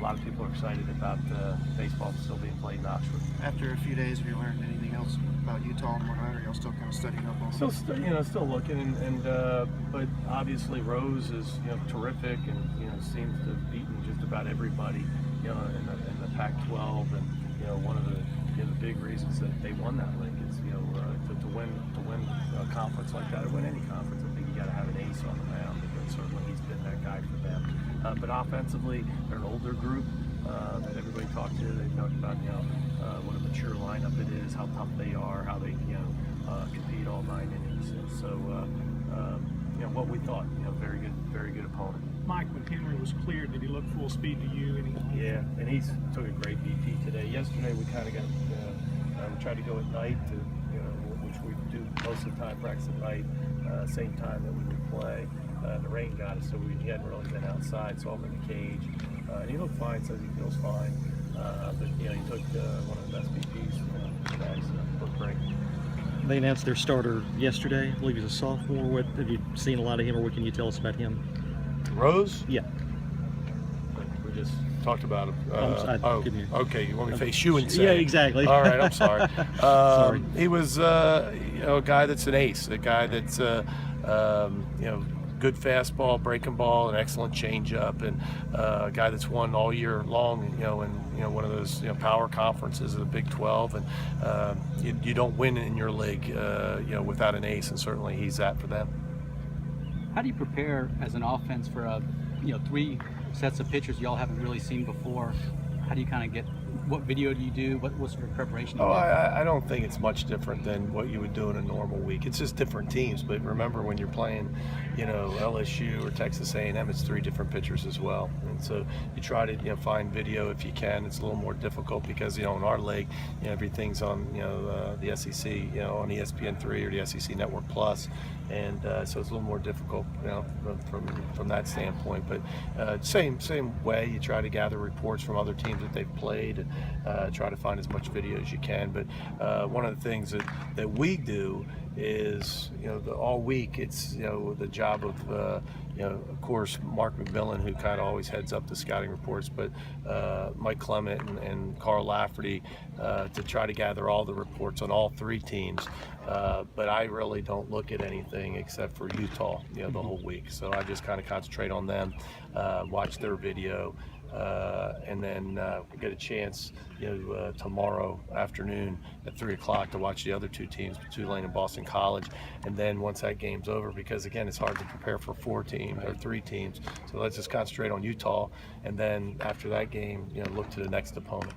lot of people are excited about baseball still being played in Oxford. After a few days, have you learned anything else about Utah and whatnot? Or are y'all still kind of studying up on? Still looking, but obviously Rose is terrific, and seems to have beaten just about everybody in the Pac-12, and one of the big reasons that they won that league is to win a conference like that, or win any conference. I think you got to have an ace on the mound, and certainly he's been that guy for them. But offensively, they're an older group that everybody talked to. They talked about what a mature lineup it is, how tough they are, how they compete all 9 innings. And so what we thought, very good opponent. Mike, when Henry was cleared, did he look full speed to you? Yeah, and he took a great BP today. Yesterday we kind of got we tried to go at night to which we do most of the time, practice at night, same time that we would play. The rain got us, so he hadn't really been outside. So I'm in the cage, and he looked fine. Says he feels fine, but he took one of the best BPs today, so looked great. They announced their starter yesterday. I believe he's a sophomore. Have you seen a lot of him, or what can you tell us about him? Rose? Yeah. We just talked about him. Okay. You want me to face you and say? Yeah, exactly. All right, I'm sorry. Sorry. He was, a guy that's an ace, a guy that's, good fastball, breaking ball, an excellent changeup, and a guy that's won all year long, in one of those power conferences of the Big 12, and you don't win in your league, without an ace, and certainly he's that for them. How do you prepare as an offense for 3 sets of pitchers y'all haven't really seen before? How do you kind of get? What video do you do? What sort of preparation? I don't think it's much different than what you would do in a normal week. It's just different teams. But remember, when you're playing, LSU or Texas A&M, it's 3 different pitchers as well. And so you try to find video if you can. It's a little more difficult because in our league, everything's on the SEC, on ESPN3 or the SEC Network Plus, and so it's a little more difficult, from that standpoint. But same way, you try to gather reports from other teams that they've played, and try to find as much video as you can. But one of the things that we do is, all week, it's, the job of, of course, Mark McMillan, who kind of always heads up the scouting reports, but Mike Clement and Carl Lafferty to try to gather all the reports on all 3 teams. But I really don't look at anything except for Utah, the whole week. So I just kind of concentrate on them, watch their video, and then we get a chance, tomorrow afternoon at 3 o'clock to watch the other 2 teams, Tulane and Boston College. And then once that game's over, because again, it's hard to prepare for 4 teams or 3 teams. So let's just concentrate on Utah. And then after that game, look to the next opponent.